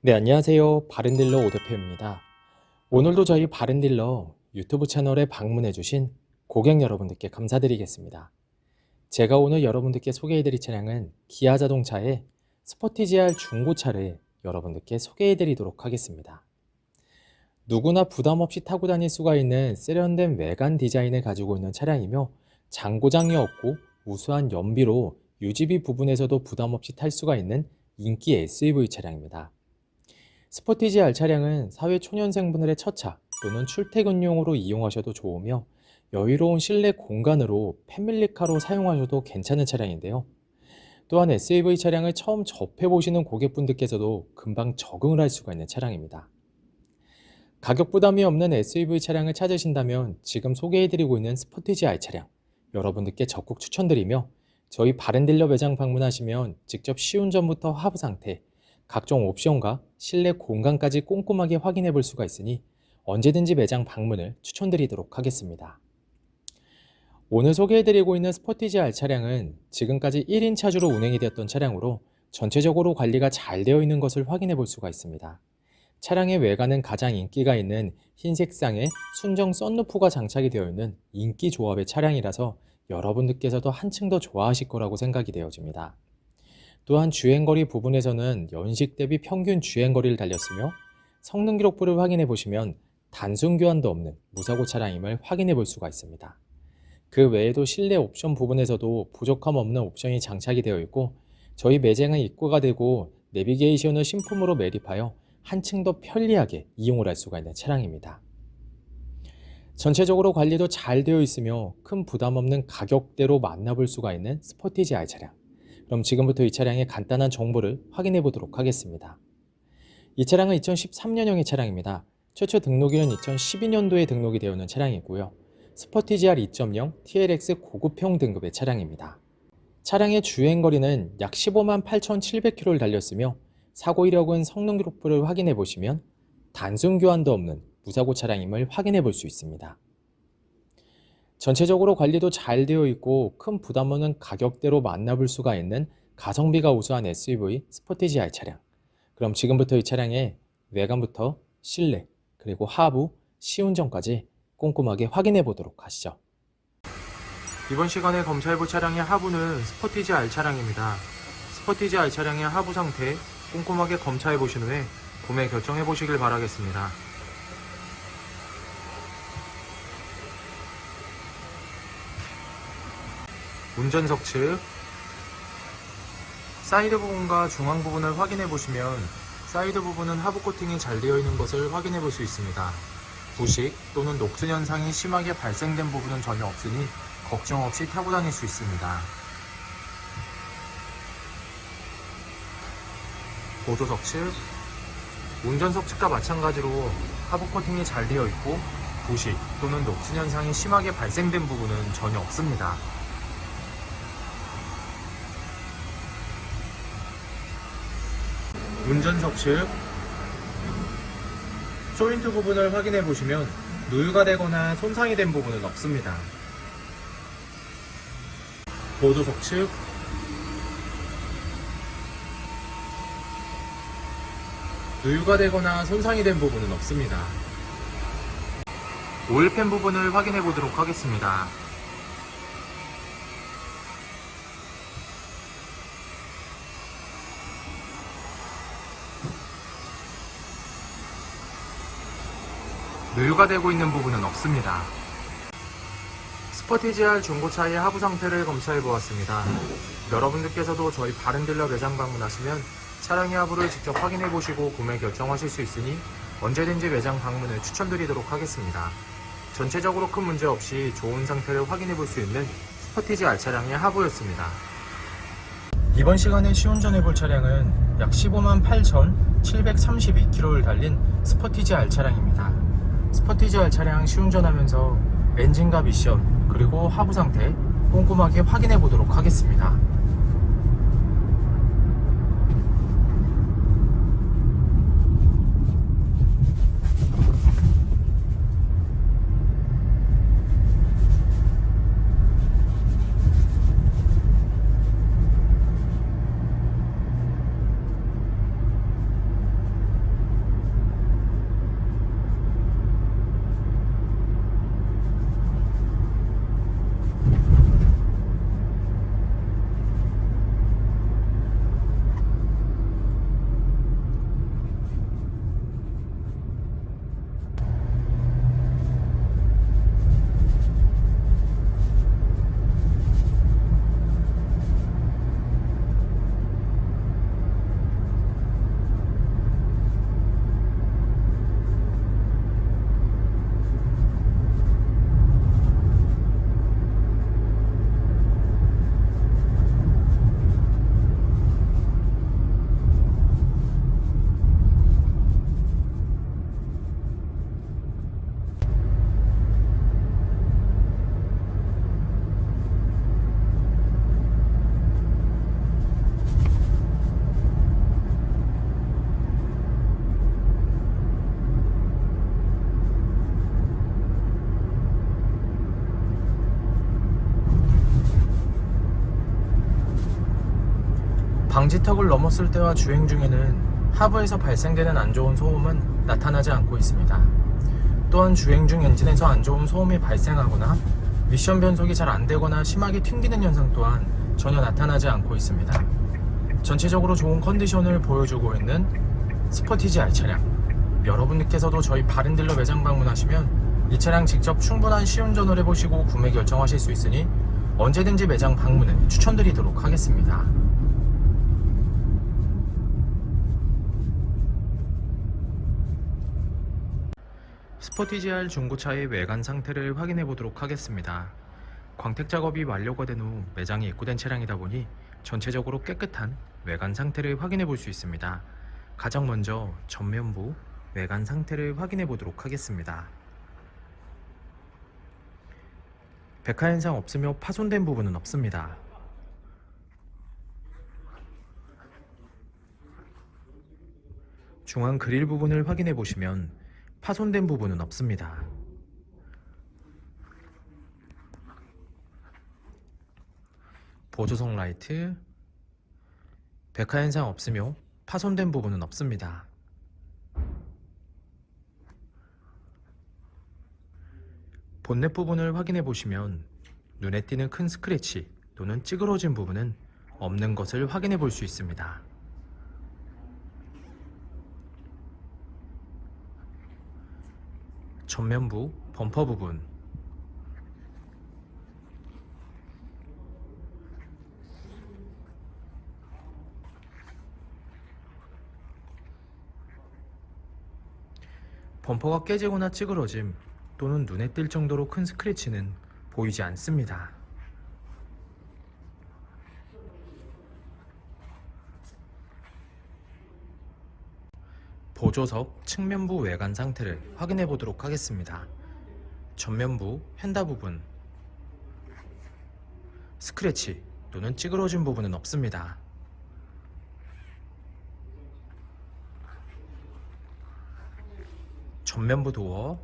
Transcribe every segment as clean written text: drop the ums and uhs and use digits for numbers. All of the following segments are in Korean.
네, 안녕하세요. 바른딜러 오대표입니다. 오늘도 저희 바른딜러 유튜브 채널에 방문해주신 고객 여러분들께 감사드리겠습니다. 제가 오늘 여러분들께 소개해드릴 차량은 기아 자동차의 스포티지 R 중고차를 여러분들께 소개해드리도록 하겠습니다. 누구나 부담 없이 타고 다닐 수가 있는 세련된 외관 디자인을 가지고 있는 차량이며 장고장이 없고 우수한 연비로 유지비 부분에서도 부담 없이 탈 수가 있는 인기 SUV 차량입니다. 스포티지 R 차량은 사회 초년생분들의 첫차 또는 출퇴근용으로 이용하셔도 좋으며 여유로운 실내 공간으로 패밀리카로 사용하셔도 괜찮은 차량인데요. 또한 SUV 차량을 처음 접해보시는 고객분들께서도 금방 적응을 할 수가 있는 차량입니다. 가격 부담이 없는 SUV 차량을 찾으신다면 지금 소개해드리고 있는 스포티지 R 차량 여러분들께 적극 추천드리며 저희 바른딜러 매장 방문하시면 직접 시운전부터 하부 상태, 각종 옵션과 실내 공간까지 꼼꼼하게 확인해 볼 수가 있으니 언제든지 매장 방문을 추천드리도록 하겠습니다. 오늘 소개해드리고 있는 스포티지 R 차량은 지금까지 1인 차주로 운행이 되었던 차량으로 전체적으로 관리가 잘 되어 있는 것을 확인해 볼 수가 있습니다. 차량의 외관은 가장 인기가 있는 흰색상의 순정 썬루프가 장착이 되어 있는 인기 조합의 차량이라서 여러분들께서도 한층 더 좋아하실 거라고 생각이 되어집니다. 또한 주행거리 부분에서는 연식 대비 평균 주행거리를 달렸으며 성능 기록부를 확인해 보시면 단순 교환도 없는 무사고 차량임을 확인해 볼 수가 있습니다. 그 외에도 실내 옵션 부분에서도 부족함 없는 옵션이 장착이 되어 있고 저희 매장은 입고가 되고 내비게이션을 신품으로 매립하여 한층 더 편리하게 이용을 할 수가 있는 차량입니다. 전체적으로 관리도 잘 되어 있으며 큰 부담 없는 가격대로 만나볼 수가 있는 스포티지 R 차량. 그럼 지금부터 이 차량의 간단한 정보를 확인해 보도록 하겠습니다. 이 차량은 2013년형의 차량입니다. 최초 등록일은 2012년도에 등록이 되어 있는 차량이고요. 스포티지 R 2.0 TLX 고급형 등급의 차량입니다. 차량의 주행거리는 약 15만 8,700km를 달렸으며 사고 이력은 성능 기록부를 확인해 보시면 단순 교환도 없는 무사고 차량임을 확인해 볼 수 있습니다. 전체적으로 관리도 잘 되어 있고 큰 부담 없는 가격대로 만나볼 수가 있는 가성비가 우수한 SUV 스포티지 R 차량. 그럼 지금부터 이 차량의 외관부터 실내 그리고 하부, 시운전까지 꼼꼼하게 확인해 보도록 하시죠. 이번 시간에 검사해볼 차량의 하부는 스포티지 R 차량입니다. 스포티지 R 차량의 하부 상태 꼼꼼하게 검사해 보신 후에 구매 결정해 보시길 바라겠습니다. 운전석 측 사이드 부분과 중앙 부분을 확인해 보시면 사이드 부분은 하부 코팅이 잘 되어 있는 것을 확인해 볼 수 있습니다. 부식 또는 녹슨 현상이 심하게 발생된 부분은 전혀 없으니 걱정 없이 타고 다닐 수 있습니다. 보조석 측 운전석 측과 마찬가지로 하부 코팅이 잘 되어 있고 부식 또는 녹슨 현상이 심하게 발생된 부분은 전혀 없습니다. 운전석 측 조인트 부분을 확인해 보시면 누유가 되거나 손상이 된 부분은 없습니다. 보조석 측 누유가 되거나 손상이 된 부분은 없습니다. 오일팬 부분을 확인해 보도록 하겠습니다. 누유가 되고 있는 부분은 없습니다. 스포티지 R 중고차의 하부 상태를 검사해 보았습니다. 여러분들께서도 저희 바른딜러 매장 방문하시면 차량의 하부를 직접 확인해 보시고 구매 결정하실 수 있으니 언제든지 매장 방문을 추천드리도록 하겠습니다. 전체적으로 큰 문제 없이 좋은 상태를 확인해 볼 수 있는 스포티지 R 차량의 하부였습니다. 이번 시간에 시운전해 볼 차량은 약 15만 8,732km를 달린 스포티지 R 차량입니다. 스포티지 R 차량 시운전하면서 엔진과 미션 그리고 하부 상태 꼼꼼하게 확인해 보도록 하겠습니다. 방지턱을 넘었을 때와 주행 중에는 하부에서 발생되는 안 좋은 소음은 나타나지 않고 있습니다. 또한 주행 중 엔진에서 안 좋은 소음이 발생하거나 미션 변속이 잘 안되거나 심하게 튕기는 현상 또한 전혀 나타나지 않고 있습니다. 전체적으로 좋은 컨디션을 보여주고 있는 스포티지 R 차량, 여러분들께서도 저희 바른딜러 매장 방문하시면 이 차량 직접 충분한 시운전을 해보시고 구매 결정하실 수 있으니 언제든지 매장 방문을 추천드리도록 하겠습니다. 스포티지 R 중고차의 외관 상태를 확인해 보도록 하겠습니다. 광택 작업이 완료가 된 후 매장에 입고된 차량이다 보니 전체적으로 깨끗한 외관 상태를 확인해 볼 수 있습니다. 가장 먼저 전면부 외관 상태를 확인해 보도록 하겠습니다. 백화 현상 없으며 파손된 부분은 없습니다. 중앙 그릴 부분을 확인해 보시면 파손된 부분은 없습니다. 보조석 라이트, 백화 현상 없으며 파손된 부분은 없습니다. 본넷 부분을 확인해 보시면 눈에 띄는 큰 스크래치 또는 찌그러진 부분은 없는 것을 확인해 볼 수 있습니다. 전면부 범퍼 부분, 범퍼가 깨지거나 찌그러짐 또는 눈에 띌 정도로 큰 스크래치는 보이지 않습니다. 보조석 측면부 외관 상태를 확인해 보도록 하겠습니다. 전면부 휀다 부분, 스크래치 또는 찌그러진 부분은 없습니다. 전면부 도어,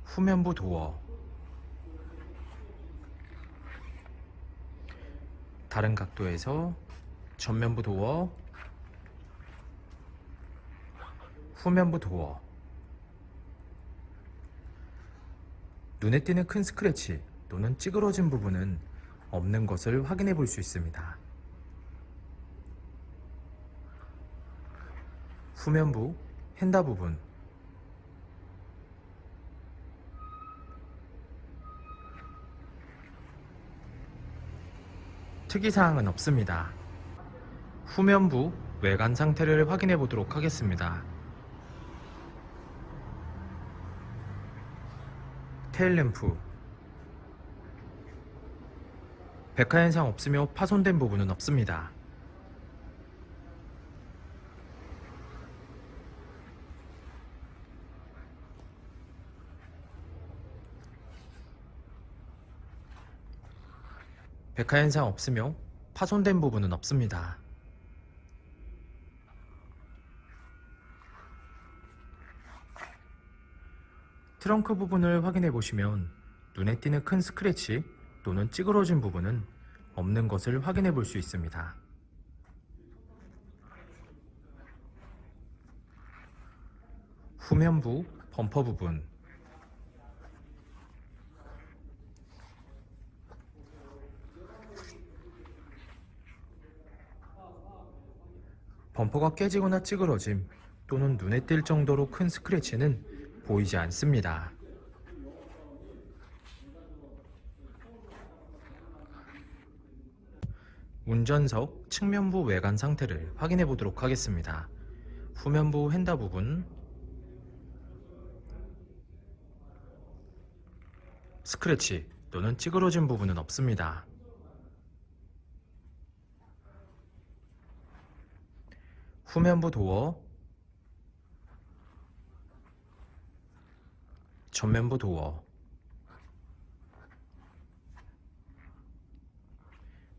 후면부 도어, 다른 각도에서 전면부 도어, 후면부 도어, 눈에 띄는 큰 스크래치 또는 찌그러진 부분은 없는 것을 확인해 볼 수 있습니다. 후면부 휀다 부분, 특이사항은 없습니다. 후면부 외관 상태를 확인해 보도록 하겠습니다. 테일램프, 백화 현상 없으며 파손된 부분은 없습니다. 백화 현상 없으며 파손된 부분은 없습니다. 트렁크 부분을 확인해 보시면 눈에 띄는 큰 스크래치 또는 찌그러진 부분은 없는 것을 확인해 볼 수 있습니다. 후면부 범퍼 부분, 범퍼가 깨지거나 찌그러짐 또는 눈에 띌 정도로 큰 스크래치는 보이지 않습니다. 운전석 측면부 외관 상태를 확인해 보도록 하겠습니다. 후면부 휀다 부분, 스크래치 또는 찌그러진 부분은 없습니다. 후면부 도어, 전면부 도어,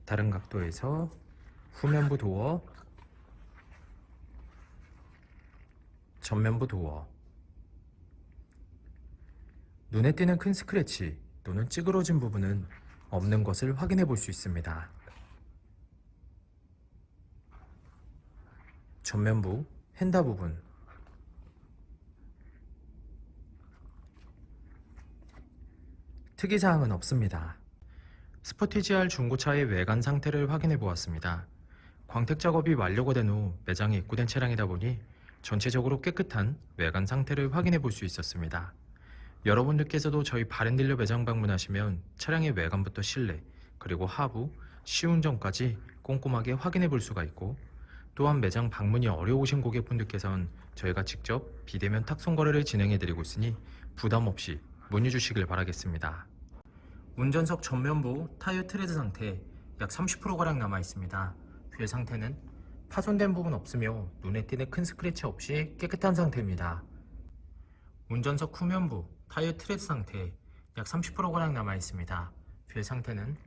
다른 각도에서 후면부 도어, 전면부 도어, 눈에 띄는 큰 스크래치 또는 찌그러진 부분은 없는 것을 확인해 볼 수 있습니다. 전면부 휀다 부분, 특이사항은 없습니다. 스포티지 R 중고차의 외관 상태를 확인해 보았습니다. 광택 작업이 완료가 된 후 매장에 입고된 차량이다 보니 전체적으로 깨끗한 외관 상태를 확인해 볼 수 있었습니다. 여러분들께서도 저희 바렌딜러 매장 방문하시면 차량의 외관부터 실내, 그리고 하부, 시운전까지 꼼꼼하게 확인해 볼 수가 있고, 또한 매장 방문이 어려우신 고객분들께선 저희가 직접 비대면 탁송 거래를 진행해 드리고 있으니 부담 없이 문의 주시길 바라겠습니다. 운전석 전면부 타이어 트레드 상태 약 30%가량 남아 있습니다. 휠 상태는 파손된 부분 없으며 눈에 띄는 큰 스크래치 없이 깨끗한 상태입니다. 운전석 후면부 타이어 트레드 상태 약 30%가량 남아 있습니다. 휠 상태는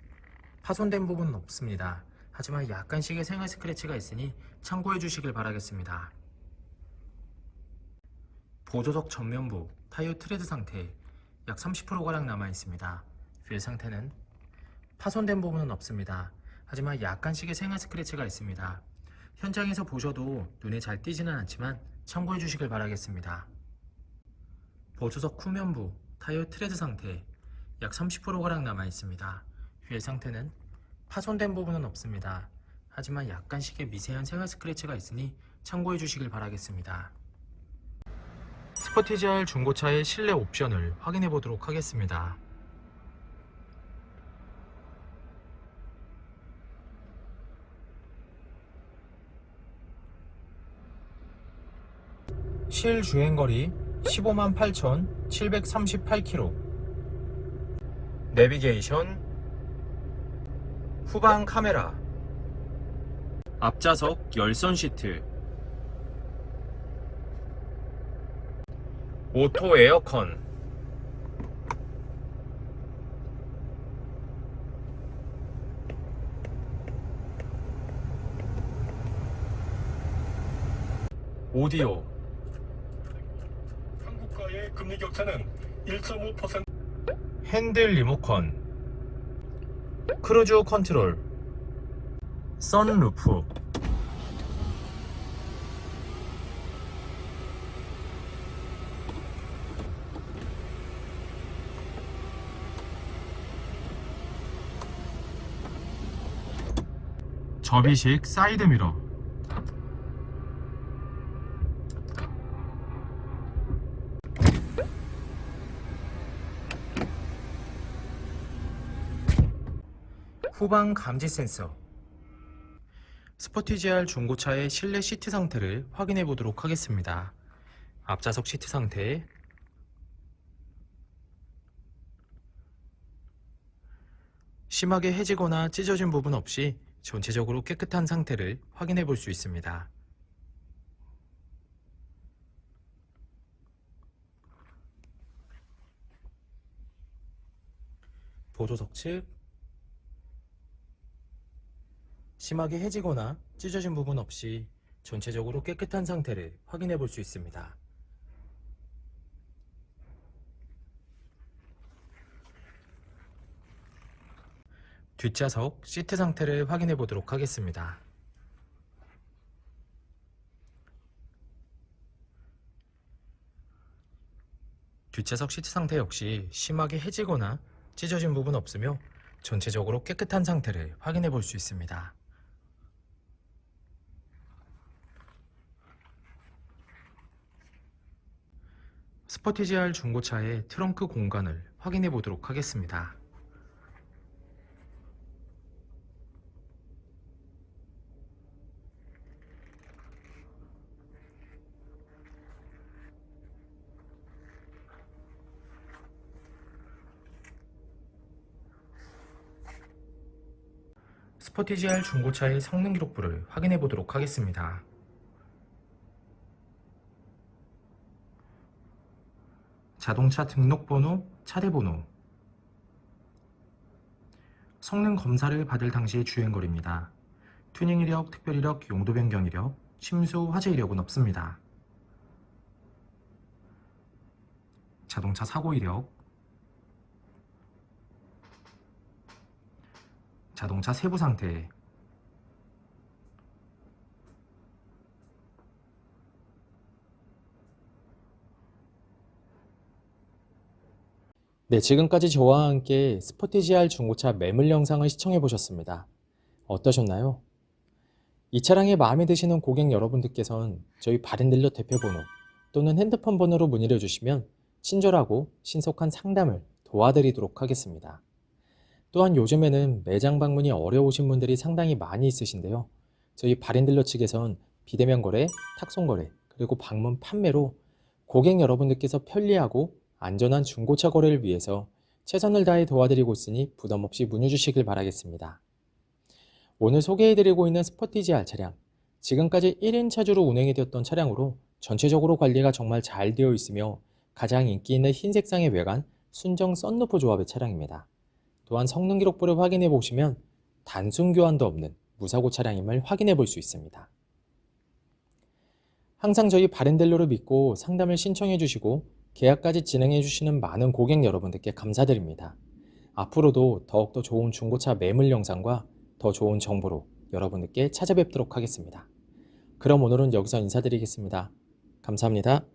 파손된 부분은 없습니다. 하지만 약간씩의 생활 스크래치가 있으니 참고해 주시길 바라겠습니다. 보조석 전면부 타이어 트레드 상태 약 30%가량 남아 있습니다. 휠 상태는 파손된 부분은 없습니다. 하지만 약간씩의 생활 스크래치가 있습니다. 현장에서 보셔도 눈에 잘 띄지는 않지만 참고해 주시길 바라겠습니다. 보조석 후면부 타이어 트레드 상태 약 30%가량 남아 있습니다. 휠 상태는 파손된 부분은 없습니다. 하지만 약간씩의 미세한 생활 스크래치가 있으니 참고해 주시길 바라겠습니다. 스포티지 R 중고차의 실내 옵션을 확인해 보도록 하겠습니다. 실 주행거리 15만 8,738km. 내비게이션, 후방 카메라, 앞좌석 열선 시트, 오토 에어컨, 오디오, 한국과의 금리 격차는 1.5%. 핸들 리모컨, 크루즈 컨트롤, 선루프, 접이식 사이드미러, 후방 감지 센서. 스포티지 R 중고차의 실내 시트 상태를 확인해 보도록 하겠습니다. 앞좌석 시트 상태, 심하게 해지거나 찢어진 부분 없이 전체적으로 깨끗한 상태를 확인해 볼 수 있습니다. 보조석 측, 심하게 해지거나 찢어진 부분 없이 전체적으로 깨끗한 상태를 확인해 볼 수 있습니다. 뒷좌석 시트 상태를 확인해 보도록 하겠습니다. 뒷좌석 시트 상태 역시 심하게 해지거나 찢어진 부분 없으며 전체적으로 깨끗한 상태를 확인해 볼 수 있습니다. 스포티지 R 중고차의 트렁크 공간을 확인해 보도록 하겠습니다. 스포티지 R 중고차의 성능 기록부를 확인해 보도록 하겠습니다. 자동차 등록번호, 차례번호, 성능 검사를 받을 당시의 주행거리입니다. 튜닝 이력, 특별 이력, 용도 변경 이력, 침수, 화재 이력은 없습니다. 자동차 사고 이력, 자동차 세부 상태, 네, 지금까지 저와 함께 스포티지R 중고차 매물 영상을 시청해 보셨습니다. 어떠셨나요? 이 차량이 마음에 드시는 고객 여러분들께선 저희 바른딜러 대표번호 또는 핸드폰 번호로 문의를 주시면 친절하고 신속한 상담을 도와드리도록 하겠습니다. 또한 요즘에는 매장 방문이 어려우신 분들이 상당히 많이 있으신데요. 저희 바른딜러 측에선 비대면 거래, 탁송 거래, 그리고 방문 판매로 고객 여러분들께서 편리하고 안전한 중고차 거래를 위해서 최선을 다해 도와드리고 있으니 부담 없이 문의 주시길 바라겠습니다. 오늘 소개해드리고 있는 스포티지R 차량, 지금까지 1인 차주로 운행이 되었던 차량으로 전체적으로 관리가 정말 잘 되어 있으며 가장 인기 있는 흰색상의 외관, 순정 썬루프 조합의 차량입니다. 또한 성능 기록부를 확인해 보시면 단순 교환도 없는 무사고 차량임을 확인해 볼 수 있습니다. 항상 저희 바른딜러를 믿고 상담을 신청해 주시고 계약까지 진행해 주시는 많은 고객 여러분들께 감사드립니다. 앞으로도 더욱더 좋은 중고차 매물 영상과 더 좋은 정보로 여러분들께 찾아뵙도록 하겠습니다. 그럼 오늘은 여기서 인사드리겠습니다. 감사합니다.